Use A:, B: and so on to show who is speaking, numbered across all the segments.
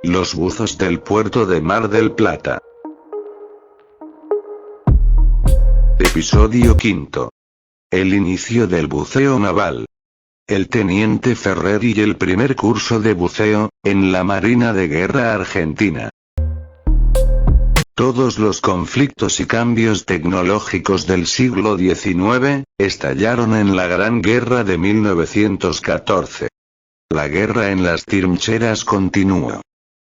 A: Los buzos del puerto de Mar del Plata. Episodio V. El inicio del buceo naval. El teniente Ferrer y el primer curso de buceo, en la Marina de Guerra Argentina. Todos los conflictos y cambios tecnológicos del siglo XIX, estallaron en la Gran Guerra de 1914. La guerra en las trincheras continuó.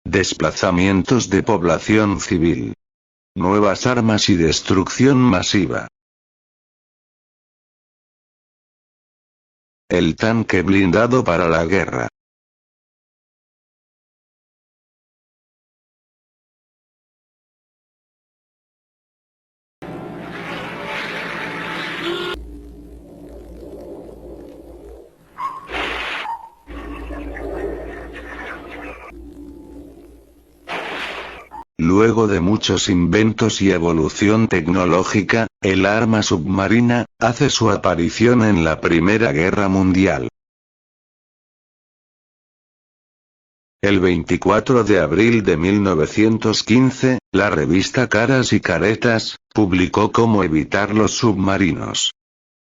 A: Desplazamientos de población civil. Nuevas armas y destrucción masiva. El tanque blindado para la guerra. Luego de muchos inventos y evolución tecnológica, el arma submarina hace su aparición en la Primera Guerra Mundial. El 24 de abril de 1915, la revista Caras y Caretas publicó cómo evitar los submarinos.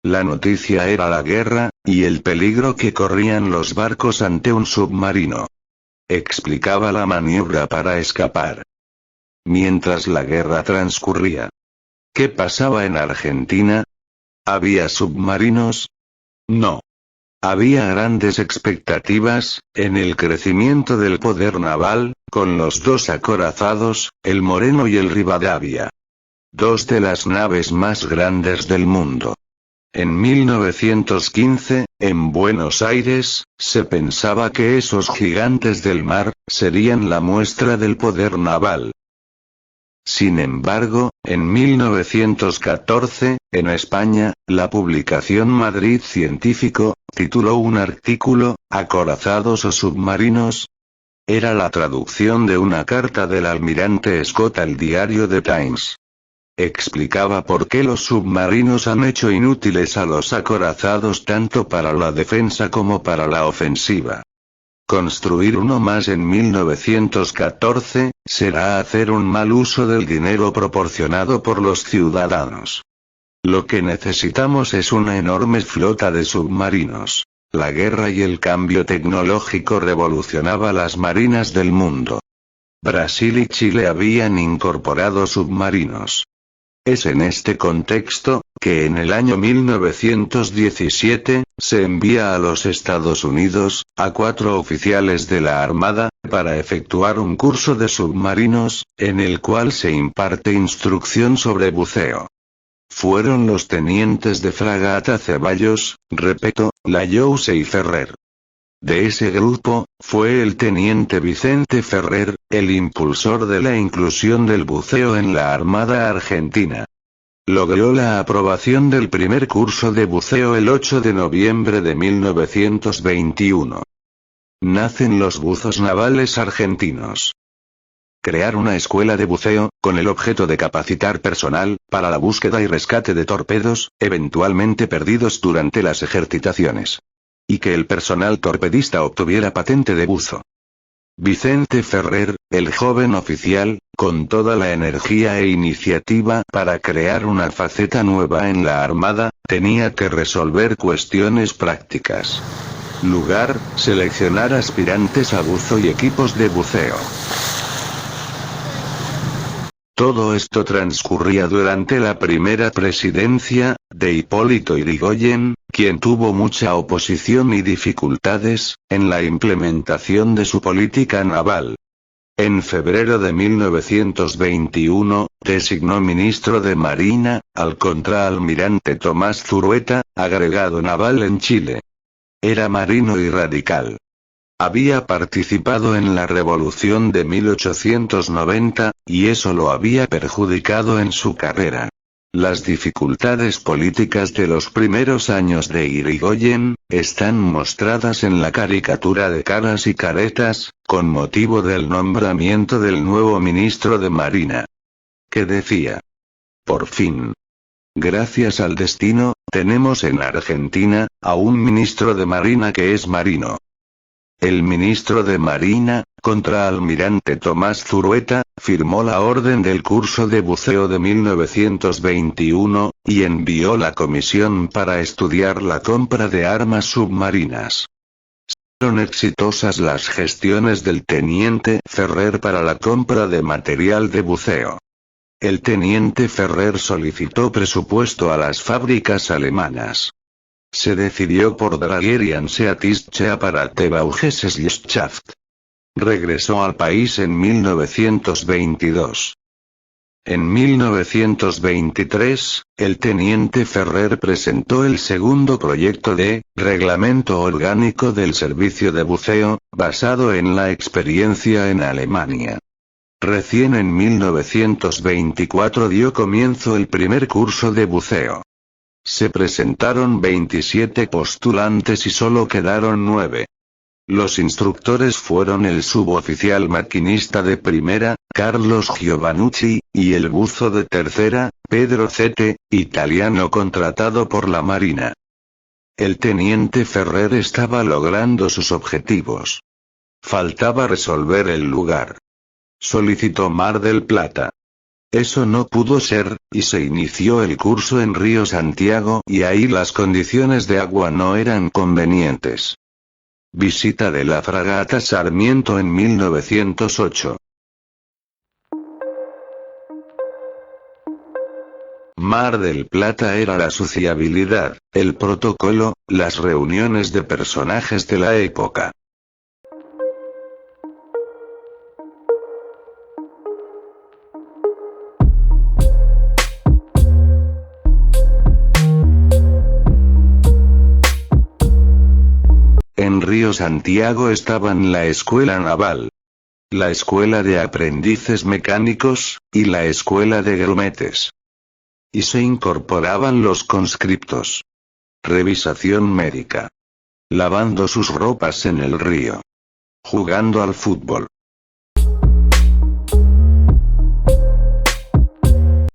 A: La noticia era la guerra, y el peligro que corrían los barcos ante un submarino. Explicaba la maniobra para escapar. Mientras la guerra transcurría. ¿Qué pasaba en Argentina? ¿Había submarinos? No. Había grandes expectativas, en el crecimiento del poder naval, con los dos acorazados, el Moreno y el Rivadavia. Dos de las naves más grandes del mundo. En 1915, en Buenos Aires, se pensaba que esos gigantes del mar, serían la muestra del poder naval. Sin embargo, en 1914, en España, la publicación Madrid Científico, tituló un artículo, ¿Acorazados o submarinos? Era la traducción de una carta del almirante Scott al diario The Times. Explicaba por qué los submarinos han hecho inútiles a los acorazados tanto para la defensa como para la ofensiva. Construir uno más en 1914, será hacer un mal uso del dinero proporcionado por los ciudadanos. Lo que necesitamos es una enorme flota de submarinos. La guerra y el cambio tecnológico revolucionaba las marinas del mundo. Brasil y Chile habían incorporado submarinos. Es en este contexto, que en el año 1917, se envía a los Estados Unidos, a 4 oficiales de la Armada, para efectuar un curso de submarinos, en el cual se imparte instrucción sobre buceo. Fueron los tenientes de fragata Ceballos, Repetto, Llayous y Ferrer. De ese grupo, fue el teniente Vicente Ferrer, el impulsor de la inclusión del buceo en la Armada Argentina. Logró la aprobación del primer curso de buceo el 8 de noviembre de 1921. Nacen los buzos navales argentinos. Crear una escuela de buceo, con el objeto de capacitar personal, para la búsqueda y rescate de torpedos, eventualmente perdidos durante las ejercitaciones. Y que el personal torpedista obtuviera patente de buzo. Vicente Ferrer, el joven oficial, con toda la energía e iniciativa para crear una faceta nueva en la Armada, tenía que resolver cuestiones prácticas. Lugar, seleccionar aspirantes a buzo y equipos de buceo. Todo esto transcurría durante la primera presidencia, de Hipólito Yrigoyen, quien tuvo mucha oposición y dificultades, en la implementación de su política naval. En febrero de 1921, designó ministro de Marina, al contraalmirante Tomás Zulueta, agregado naval en Chile. Era marino y radical. Había participado en la revolución de 1890, y eso lo había perjudicado en su carrera. Las dificultades políticas de los primeros años de Yrigoyen, están mostradas en la caricatura de Caras y Caretas, con motivo del nombramiento del nuevo ministro de Marina. Que decía: por fin. Gracias al destino, tenemos en Argentina, a un ministro de Marina que es marino. El ministro de Marina, contraalmirante Tomás Zulueta, firmó la orden del curso de buceo de 1921, y envió la comisión para estudiar la compra de armas submarinas. Fueron exitosas las gestiones del teniente Ferrer para la compra de material de buceo. El teniente Ferrer solicitó presupuesto a las fábricas alemanas. Se decidió por Dragerian Seatische Apparate Baugesellschaft. Regresó al país en 1922. En 1923, el teniente Ferrer presentó el segundo proyecto de Reglamento Orgánico del Servicio de Buceo, basado en la experiencia en Alemania. Recién en 1924 dio comienzo el primer curso de buceo. Se presentaron 27 postulantes y solo quedaron 9. Los instructores fueron el suboficial maquinista de primera, Carlos Giovannucci, y el buzo de tercera, Pedro Zete, italiano contratado por la Marina. El teniente Ferrer estaba logrando sus objetivos. Faltaba resolver el lugar. Solicitó Mar del Plata. Eso no pudo ser, y se inició el curso en Río Santiago, y ahí las condiciones de agua no eran convenientes. Visita de la fragata Sarmiento en 1908. Mar del Plata era la sociabilidad, el protocolo, las reuniones de personajes de la época. En Río Santiago estaban la Escuela Naval, la Escuela de Aprendices Mecánicos, y la Escuela de Grumetes. Y se incorporaban los conscriptos. Revisación médica. Lavando sus ropas en el río. Jugando al fútbol.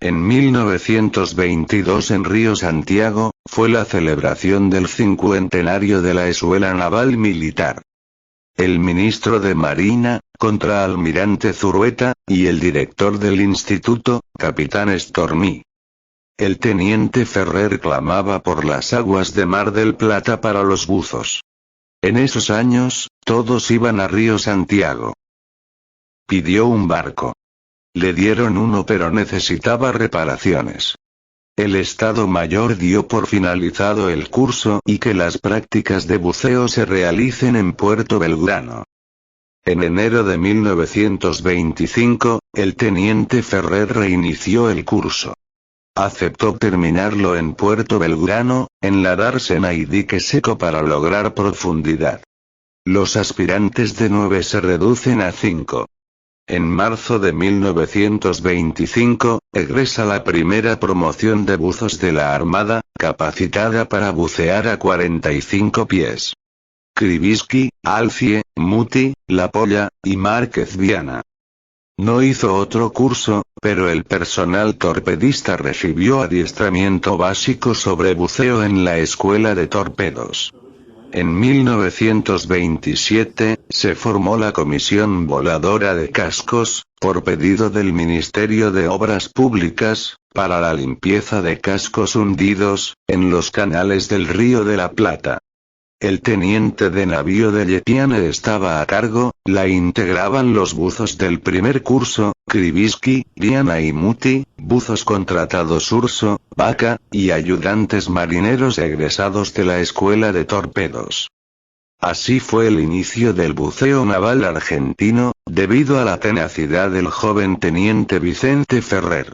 A: En 1922 en Río Santiago, fue la celebración del cincuentenario de la Escuela Naval Militar. El ministro de Marina, contraalmirante Zulueta, y el director del instituto, capitán Stormy. El teniente Ferrer clamaba por las aguas de Mar del Plata para los buzos. En esos años, todos iban a Río Santiago. Pidió un barco. Le dieron uno pero necesitaba reparaciones. El Estado Mayor dio por finalizado el curso y que las prácticas de buceo se realicen en Puerto Belgrano. En enero de 1925, el teniente Ferrer reinició el curso. Aceptó terminarlo en Puerto Belgrano, en la dársena y dique seco para lograr profundidad. Los aspirantes de 9 se reducen a 5. En marzo de 1925, egresa la primera promoción de buzos de la Armada, capacitada para bucear a 45 pies. Krivitsky, Alcie, Muti, La Polla, y Márquez Viana. No hizo otro curso, pero el personal torpedista recibió adiestramiento básico sobre buceo en la Escuela de Torpedos. En 1927, se formó la Comisión Voladora de Cascos, por pedido del Ministerio de Obras Públicas, para la limpieza de cascos hundidos, en los canales del Río de la Plata. El teniente de navío de Yetiane estaba a cargo, la integraban los buzos del primer curso, Krivitsky, Viana y Muti, buzos contratados Urso, Vaca, y ayudantes marineros egresados de la Escuela de Torpedos. Así fue el inicio del buceo naval argentino, debido a la tenacidad del joven teniente Vicente Ferrer.